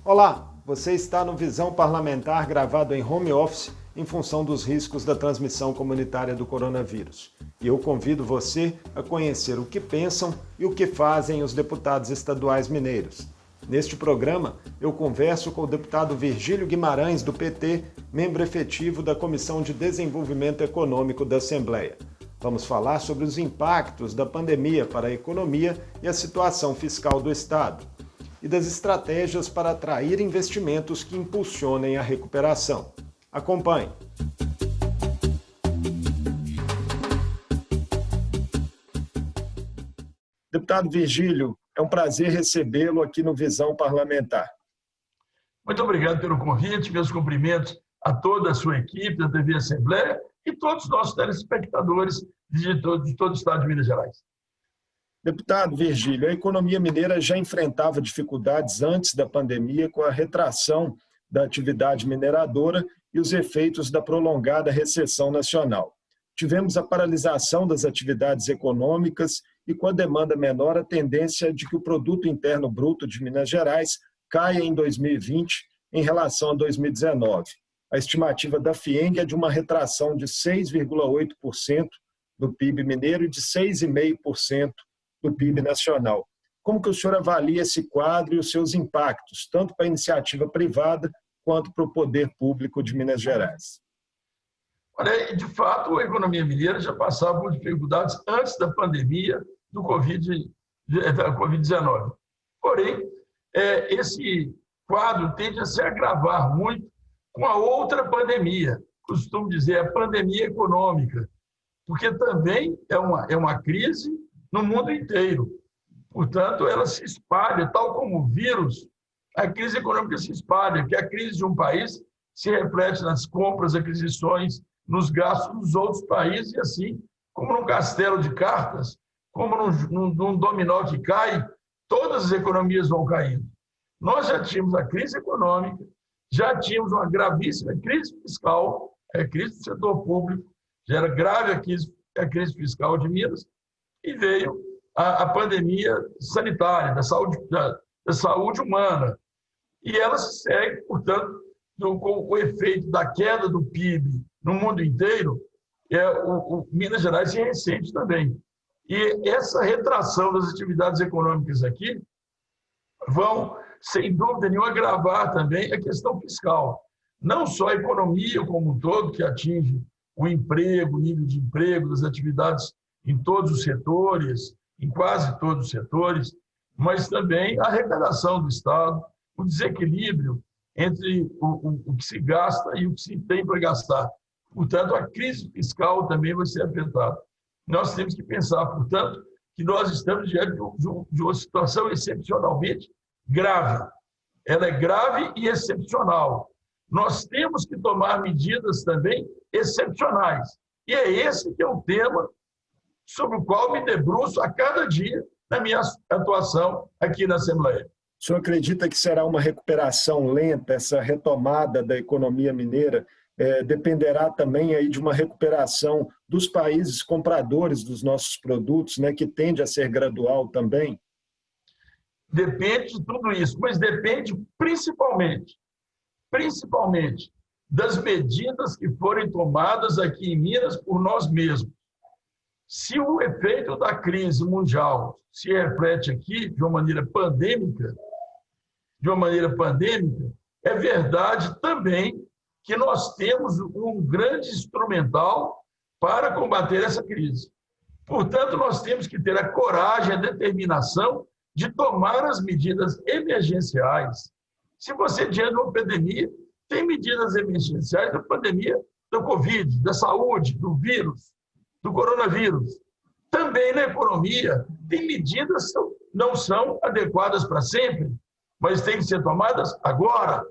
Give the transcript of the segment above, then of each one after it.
Olá, você está no Visão Parlamentar gravado em home office em função dos riscos da transmissão comunitária do coronavírus. E eu convido você a conhecer o que pensam e o que fazem os deputados estaduais mineiros. Neste programa, eu converso com o deputado Virgílio Guimarães, do PT, membro efetivo da Comissão de Desenvolvimento Econômico da Assembleia. Vamos falar sobre os impactos da pandemia para a economia e a situação fiscal do Estado, e das estratégias para atrair investimentos que impulsionem a recuperação. Acompanhe. Deputado Virgílio, é um prazer recebê-lo aqui no Visão Parlamentar. Muito obrigado pelo convite, meus cumprimentos a toda a sua equipe da TV Assembleia e todos os nossos telespectadores de todo o estado de Minas Gerais. Deputado Virgílio, a economia mineira já enfrentava dificuldades antes da pandemia com a retração da atividade mineradora e os efeitos da prolongada recessão nacional. Tivemos a paralisação das atividades econômicas e, com a demanda menor, a tendência de que o Produto Interno Bruto de Minas Gerais caia em 2020 em relação a 2019. A estimativa da FIENG é de uma retração de 6,8% do PIB mineiro e de 6,5% do PIB nacional. Como que o senhor avalia esse quadro e os seus impactos, tanto para a iniciativa privada quanto para o poder público de Minas Gerais? Olha, de fato, a economia mineira já passava por dificuldades antes da pandemia do Covid-19. Porém, esse quadro tende a se agravar muito com a outra pandemia, costumo dizer, a pandemia econômica, porque também é uma crise no mundo inteiro. Portanto, ela se espalha, tal como o vírus, a crise econômica se espalha, que a crise de um país se reflete nas compras, aquisições, nos gastos dos outros países, e assim, como num castelo de cartas, como num dominó que cai, todas as economias vão caindo. Nós já tínhamos a crise econômica, já tínhamos uma gravíssima crise fiscal, a crise do setor público, já era grave a crise fiscal de Minas, e veio a pandemia sanitária, da saúde humana. E ela se segue, portanto, com o efeito da queda do PIB no mundo inteiro, o Minas Gerais se ressente também. E essa retração das atividades econômicas aqui vão, sem dúvida nenhuma, agravar também a questão fiscal. Não só a economia como um todo, que atinge o emprego, o nível de emprego, das atividades em todos os setores, em quase todos os setores, mas também a arrecadação do Estado, o desequilíbrio entre o que se gasta e o que se tem para gastar. Portanto, a crise fiscal também vai ser afetada. Nós temos que pensar, portanto, que nós estamos diante de uma situação excepcionalmente grave. Ela é grave e excepcional. Nós temos que tomar medidas também excepcionais. E é esse que é o tema sobre o qual me debruço a cada dia na minha atuação aqui na Assembleia. O senhor acredita que será uma recuperação lenta, essa retomada da economia mineira? Dependerá também aí de uma recuperação dos países compradores dos nossos produtos, né, que tende a ser gradual também? Depende de tudo isso, mas depende principalmente das medidas que forem tomadas aqui em Minas por nós mesmos. Se o efeito da crise mundial se reflete aqui de uma maneira pandêmica, é verdade também que nós temos um grande instrumental para combater essa crise. Portanto, nós temos que ter a coragem, a determinação de tomar as medidas emergenciais. Se você, diante de uma pandemia, tem medidas emergenciais da pandemia da Covid, da saúde, do vírus, do coronavírus. Também na economia, tem medidas que não são adequadas para sempre, mas têm que ser tomadas agora.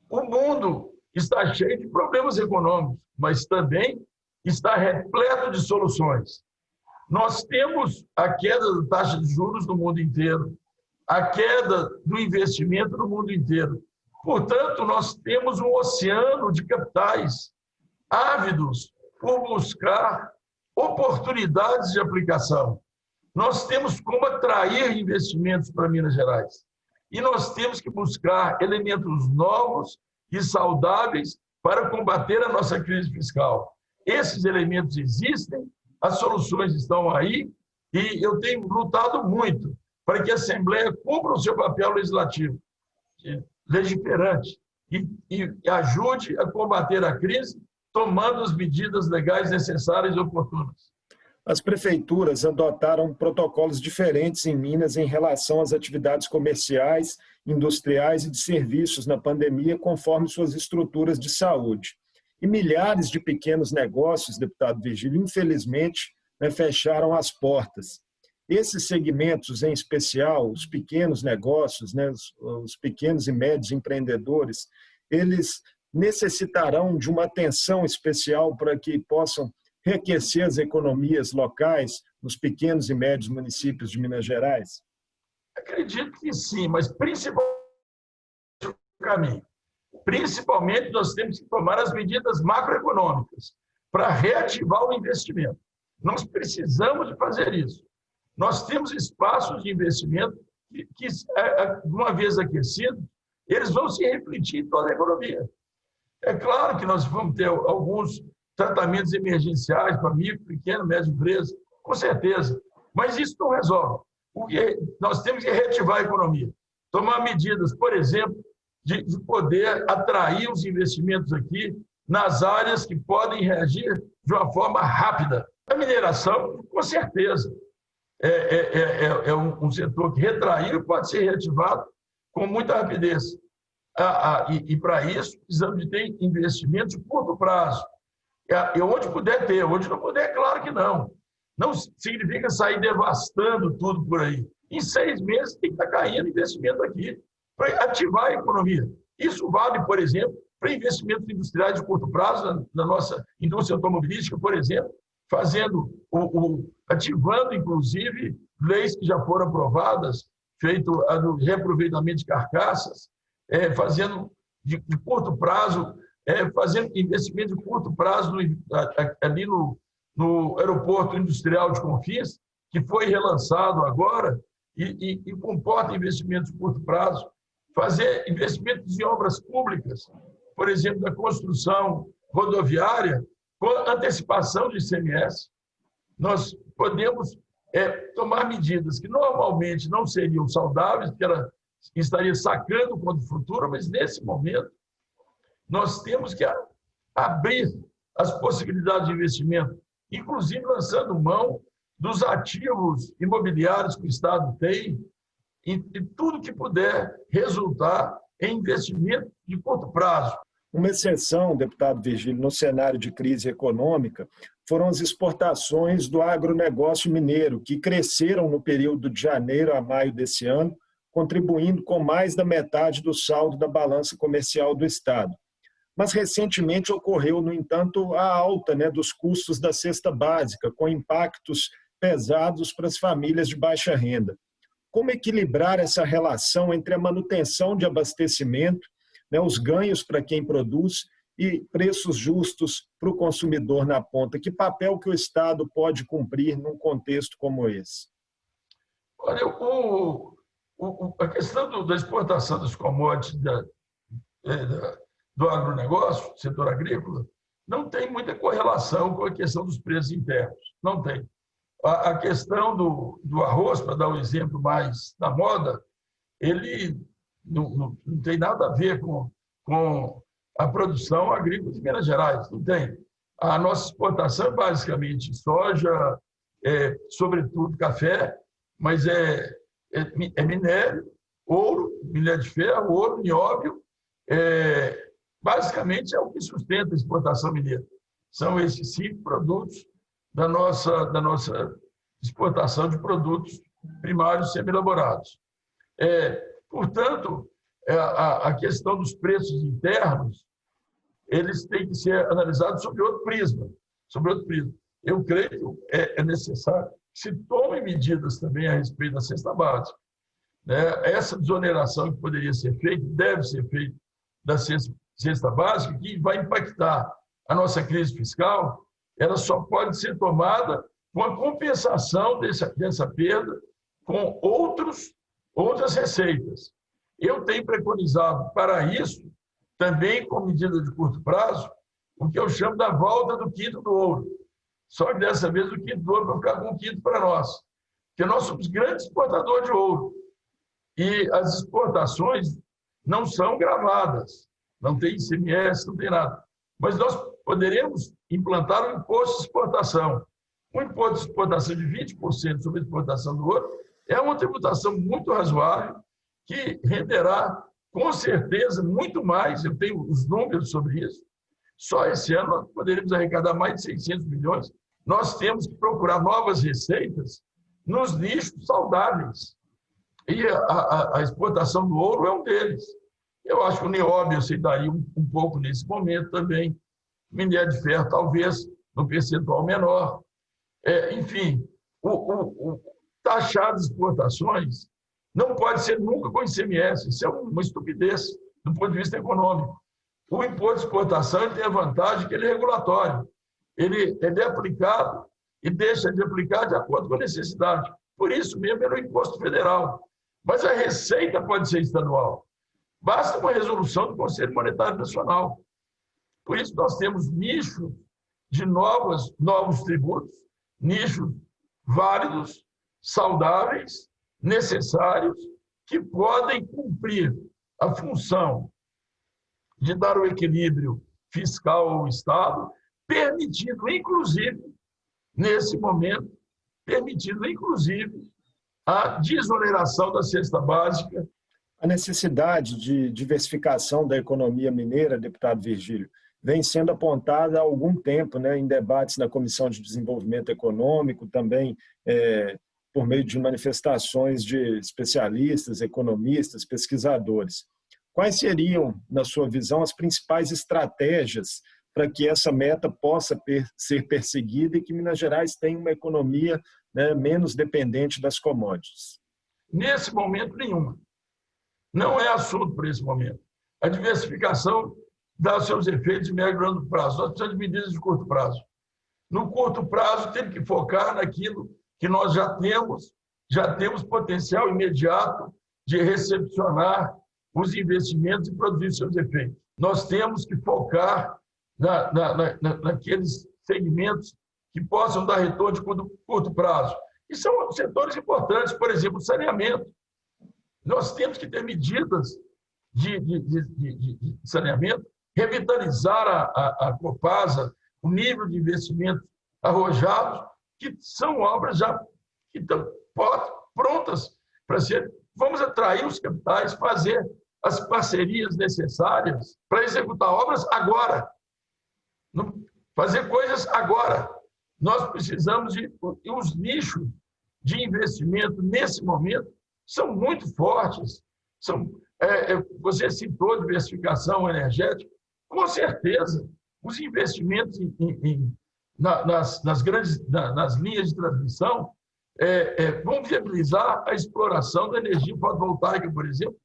O mundo está cheio de problemas econômicos, mas também está repleto de soluções. Nós temos a queda da taxa de juros no mundo inteiro, a queda do investimento no mundo inteiro. Portanto, nós temos um oceano de capitais ávidos por buscar oportunidades de aplicação. Nós temos como atrair investimentos para Minas Gerais. e nós temos que buscar elementos novos e saudáveis para combater a nossa crise fiscal. Esses elementos existem, as soluções estão aí, e eu tenho lutado muito para que a Assembleia cumpra o seu papel legislativo, legiferante, e ajude a combater a crise, tomando as medidas legais necessárias e oportunas. As prefeituras adotaram protocolos diferentes em Minas em relação às atividades comerciais, industriais e de serviços na pandemia, conforme suas estruturas de saúde. E milhares de pequenos negócios, deputado Virgílio, infelizmente, fecharam as portas. Esses segmentos, em especial, os pequenos negócios, os pequenos e médios empreendedores, eles necessitarão de uma atenção especial para que possam reaquecer as economias locais nos pequenos e médios municípios de Minas Gerais? Acredito que sim, mas principalmente o caminho. Principalmente nós temos que tomar as medidas macroeconômicas para reativar o investimento. Nós precisamos de fazer isso. Nós temos espaços de investimento que uma vez aquecidos, eles vão se refletir em toda a economia. É claro que nós vamos ter alguns tratamentos emergenciais para micro, pequeno, médio empresa, com certeza. Mas isso não resolve. Nós temos que reativar a economia. Tomar medidas, por exemplo, de poder atrair os investimentos aqui nas áreas que podem reagir de uma forma rápida. A mineração, com certeza, é um setor que retraiu e pode ser reativado com muita rapidez. E para isso, precisamos de ter investimentos de curto prazo. Onde puder ter, onde não puder, claro que não. Não significa sair devastando tudo por aí. Em 6 meses tem que estar caindo investimento aqui para ativar a economia. Isso vale, por exemplo, para investimentos industriais de curto prazo, na nossa indústria automobilística, por exemplo, ativando, inclusive, leis que já foram aprovadas, feito do reaproveitamento de carcaças, fazendo de curto prazo, fazendo investimento de curto prazo ali no aeroporto industrial de Confins, que foi relançado agora e comporta investimentos de curto prazo, fazer investimentos em obras públicas, por exemplo, na construção rodoviária, com antecipação de ICMS. Nós podemos tomar medidas que normalmente não seriam saudáveis, porque ela estaria sacando contra o futuro, mas nesse momento nós temos que abrir as possibilidades de investimento, inclusive lançando mão dos ativos imobiliários que o Estado tem, e tudo que puder resultar em investimento de curto prazo. Uma exceção, deputado Virgílio, no cenário de crise econômica foram as exportações do agronegócio mineiro, que cresceram no período de janeiro a maio desse ano, contribuindo com mais da metade do saldo da balança comercial do Estado. Mas recentemente ocorreu, no entanto, a alta dos custos da cesta básica, com impactos pesados para as famílias de baixa renda. Como equilibrar essa relação entre a manutenção de abastecimento, os ganhos para quem produz e preços justos para o consumidor na ponta? Que papel que o Estado pode cumprir num contexto como esse? Olha, a questão da exportação dos commodities do agronegócio, setor agrícola, não tem muita correlação com a questão dos preços internos. Não tem. A questão do arroz, para dar um exemplo mais da moda, ele não tem nada a ver com a produção agrícola de Minas Gerais. Não tem. A nossa exportação é basicamente soja, sobretudo café, mas é minério, ouro, minério de ferro, ouro, nióbio. Basicamente é o que sustenta a exportação mineira. São esses 5 produtos da nossa exportação de produtos primários semi-elaborados. Portanto, a questão dos preços internos, eles têm que ser analisados sobre outro prisma. Eu creio que é necessário que se tomem medidas também a respeito da cesta básica. Essa desoneração que poderia ser feita, deve ser feita da cesta básica, que vai impactar a nossa crise fiscal, ela só pode ser tomada com a compensação dessa perda com outras receitas. Eu tenho preconizado para isso, também com medida de curto prazo, o que eu chamo da volta do quinto do ouro. Só que dessa vez o quinto do ouro vai ficar com o quinto para nós, porque nós somos grandes exportadores de ouro. E as exportações não são gravadas, não tem ICMS, não tem nada. Mas nós poderemos implantar um imposto de exportação. Um imposto de exportação de 20% sobre a exportação do ouro é uma tributação muito razoável que renderá, com certeza, muito mais. Eu tenho os números sobre isso. Só esse ano nós poderemos arrecadar mais de 600 milhões. Nós temos que procurar novas receitas nos nichos saudáveis. E a exportação do ouro é um deles. Eu acho que o nióbio aceitaria um pouco nesse momento também. Minério de ferro, talvez, no percentual menor. Enfim, o taxar as exportações não pode ser nunca com ICMS. Isso é uma estupidez do ponto de vista econômico. O imposto de exportação tem a vantagem que ele é regulatório. Ele é aplicado e deixa de aplicar de acordo com a necessidade. Por isso mesmo, ele é um imposto federal. Mas a receita pode ser estadual. Basta uma resolução do Conselho Monetário Nacional. Por isso, nós temos nichos de novos tributos, nichos válidos, saudáveis, necessários, que podem cumprir a função de dar o equilíbrio fiscal ao Estado, permitindo, inclusive, nesse momento, a desoneração da cesta básica. A necessidade de diversificação da economia mineira, deputado Virgílio, vem sendo apontada há algum tempo, né, em debates na Comissão de Desenvolvimento Econômico, também por meio de manifestações de especialistas, economistas, pesquisadores. Quais seriam, na sua visão, as principais estratégias para que essa meta possa ser perseguida e que Minas Gerais tenha uma economia, né, menos dependente das commodities? Nesse momento, nenhuma. Não é assunto para esse momento. A diversificação dá seus efeitos em médio e longo prazo. Nós precisamos de medidas de curto prazo. No curto prazo, temos que focar naquilo que nós já temos potencial imediato de recepcionar os investimentos e produzir seus efeitos. Nós temos que focar naqueles segmentos que possam dar retorno de curto prazo. E são setores importantes, por exemplo, o saneamento. Nós temos que ter medidas de saneamento, revitalizar a Copasa, o nível de investimento arrojados, que são obras já que estão prontas para ser. Vamos atrair os capitais, fazer as parcerias necessárias para executar obras agora. Fazer coisas agora. Nós precisamos de... E os nichos de investimento, nesse momento, são muito fortes. Você citou diversificação energética. Com certeza, os investimentos nas linhas de transmissão vão viabilizar a exploração da energia fotovoltaica, por exemplo,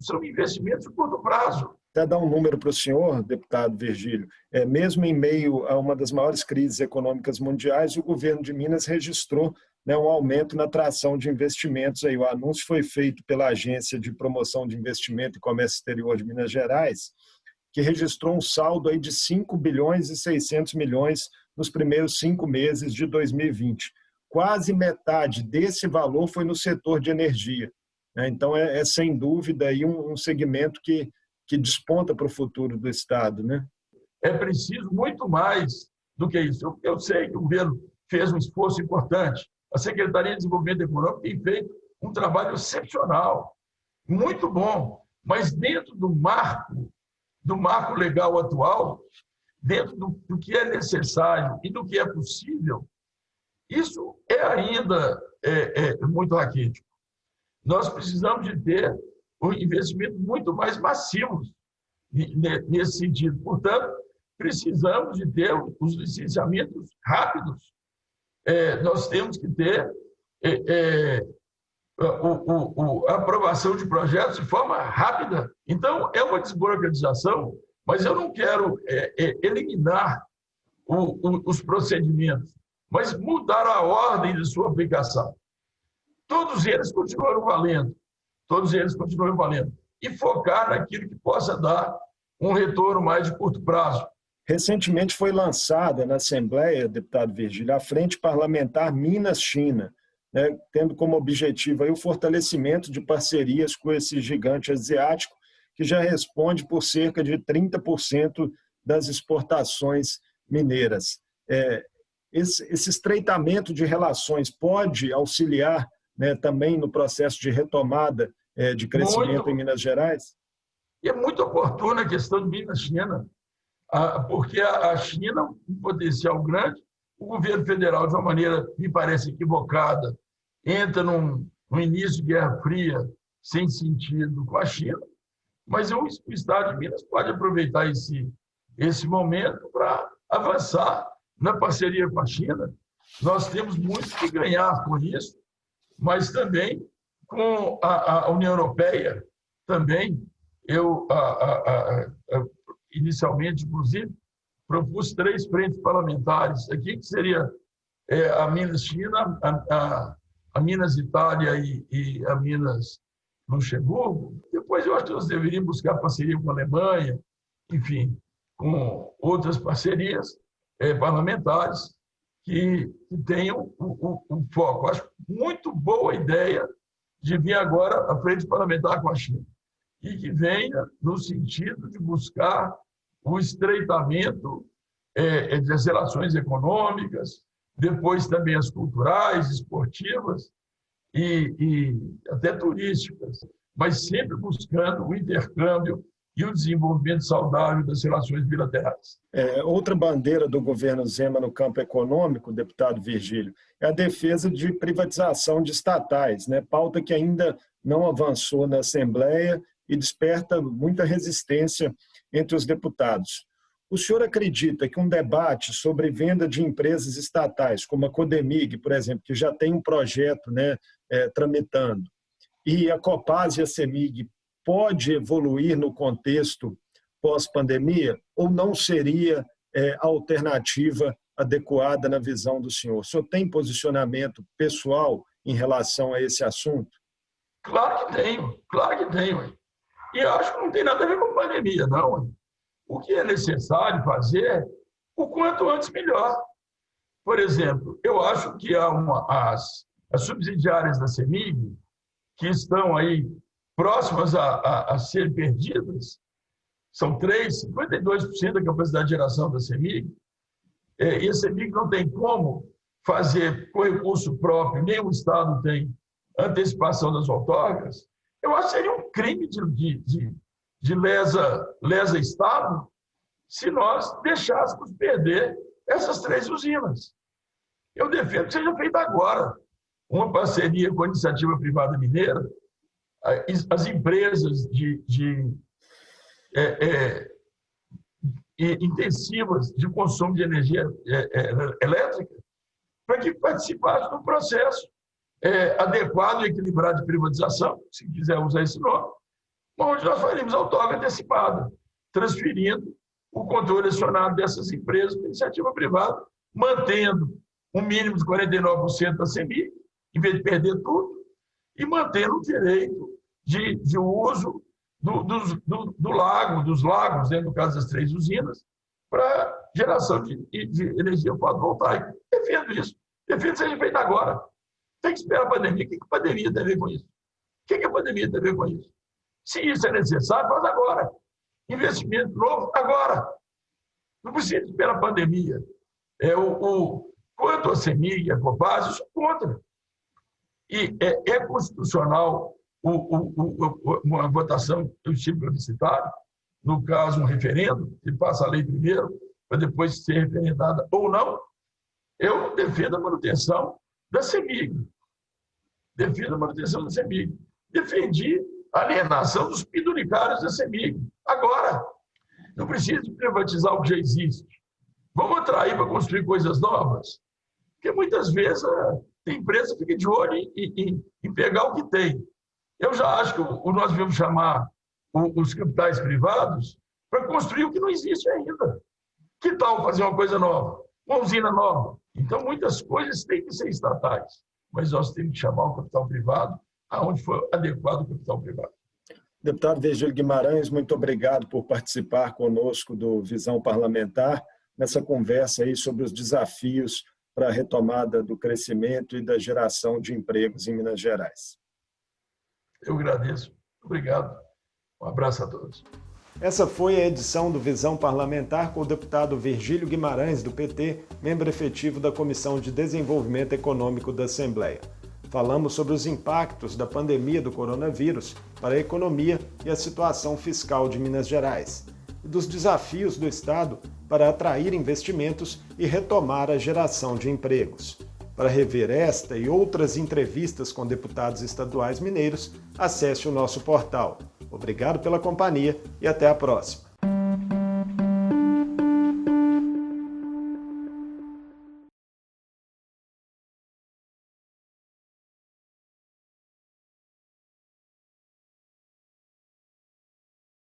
são investimentos de curto prazo. Até dar um número para o senhor, deputado Virgílio, mesmo em meio a uma das maiores crises econômicas mundiais, o governo de Minas registrou, né, um aumento na atração de investimentos. Aí, o anúncio foi feito pela Agência de Promoção de Investimento e Comércio Exterior de Minas Gerais, que registrou um saldo aí de 5 bilhões e 600 milhões nos primeiros 5 meses de 2020. Quase metade desse valor foi no setor de energia. Então, sem dúvida aí um segmento que desponta para o futuro do Estado, né? É preciso muito mais do que isso. Eu sei que o governo fez um esforço importante. A Secretaria de Desenvolvimento Econômico tem feito um trabalho excepcional, muito bom, mas dentro do marco legal atual, dentro do que é necessário e do que é possível, isso é ainda muito raquítico. Nós precisamos de ter um investimento muito mais massivo nesse sentido. Portanto, precisamos de ter os licenciamentos rápidos. Nós temos que ter a aprovação de projetos de forma rápida. Então, é uma desburocratização, mas eu não quero eliminar os procedimentos, mas mudar a ordem de sua aplicação. Todos eles continuaram valendo. todos eles continuem valendo. E focar naquilo que possa dar um retorno mais de curto prazo. Recentemente foi lançada na Assembleia, deputado Virgílio, a Frente Parlamentar Minas-China, né, tendo como objetivo aí o fortalecimento de parcerias com esse gigante asiático, que já responde por cerca de 30% das exportações mineiras. Esse estreitamento de relações pode auxiliar, né, também no processo de retomada de crescimento em Minas Gerais? E é muito oportuna a questão de Minas-China, porque a China, um potencial grande, o governo federal, de uma maneira, me parece, equivocada, entra num início de Guerra Fria sem sentido com a China, mas o Estado de Minas pode aproveitar esse momento para avançar na parceria com a China. Nós temos muito que ganhar com isso, mas também com a União Europeia, também. Eu, inicialmente, inclusive, propus 3 frentes parlamentares aqui, que seria a Minas-China, a Minas-Itália e a Minas-Luxemburgo. Depois, eu acho que nós deveríamos buscar parceria com a Alemanha, enfim, com outras parcerias parlamentares que tenham o foco. Acho muito boa a ideia de vir agora a frente parlamentar com a China e que venha no sentido de buscar o estreitamento das relações econômicas, depois também as culturais, esportivas e até turísticas, mas sempre buscando o intercâmbio e o desenvolvimento saudável das relações bilaterais. Outra bandeira do governo Zema no campo econômico, deputado Virgílio, é a defesa de privatização de estatais, né? Pauta que ainda não avançou na Assembleia e desperta muita resistência entre os deputados. O senhor acredita que um debate sobre venda de empresas estatais, como a Codemig, por exemplo, que já tem um projeto, né, tramitando, e a Copasa e a Cemig pode evoluir no contexto pós-pandemia ou não seria a alternativa adequada na visão do senhor? O senhor tem posicionamento pessoal em relação a esse assunto? Claro que tenho, claro que tenho. E acho que não tem nada a ver com pandemia, não. O que é necessário fazer, o quanto antes melhor. Por exemplo, eu acho que as subsidiárias da CEMIG, que estão aí próximas a serem perdidas, são 52% da capacidade de geração da CEMIG, e a CEMIG não tem como fazer com recurso próprio, nem o Estado tem antecipação das outorgas. Eu acho que seria um crime de lesa Estado se nós deixássemos perder essas 3 usinas. Eu defendo que seja feita agora uma parceria com a iniciativa privada mineira, as empresas intensivas de consumo de energia elétrica, para que participassem do processo adequado e equilibrado de privatização, se quiser usar esse nome, onde nós faríamos a outorga antecipada, transferindo o controle acionário dessas empresas para a iniciativa privada, mantendo um mínimo de 49% da CEMIG, em vez de perder tudo, e mantendo o direito de uso dos lagos, né, no caso das 3 usinas, para geração de energia fotovoltaica. Defendo isso. Defendo que seja feito agora. Tem que esperar a pandemia. O que a pandemia tem a ver com isso? O que a pandemia tem a ver com isso? Se isso é necessário, faz agora. Investimento novo, agora. Não precisa esperar a pandemia. Quanto a CEMIG e a Copasa, eu sou contra. E é constitucional uma votação do tipo plebiscitário, no caso, um referendo, que passa a lei primeiro, para depois ser referendada ou não. Eu defendo a manutenção da CEMIG. Defendo a manutenção da CEMIG. Defendi a alienação dos penduricários da CEMIG. Agora, não precisa privatizar o que já existe. Vamos atrair para construir coisas novas? Porque muitas vezes tem empresa que fica de olho em pegar o que tem. Eu já acho que nós devemos chamar os capitais privados para construir o que não existe ainda. Que tal fazer uma coisa nova? Uma usina nova? Então, muitas coisas têm que ser estatais, mas nós temos que chamar o capital privado aonde for adequado o capital privado. Deputado Virgílio Guimarães, muito obrigado por participar conosco do Visão Parlamentar, nessa conversa aí sobre os desafios para a retomada do crescimento e da geração de empregos em Minas Gerais. Eu agradeço. Obrigado. Um abraço a todos. Essa foi a edição do Visão Parlamentar com o deputado Virgílio Guimarães, do PT, membro efetivo da Comissão de Desenvolvimento Econômico da Assembleia. Falamos sobre os impactos da pandemia do coronavírus para a economia e a situação fiscal de Minas Gerais, e dos desafios do Estado para atrair investimentos e retomar a geração de empregos. Para rever esta e outras entrevistas com deputados estaduais mineiros, acesse o nosso portal. Obrigado pela companhia e até a próxima.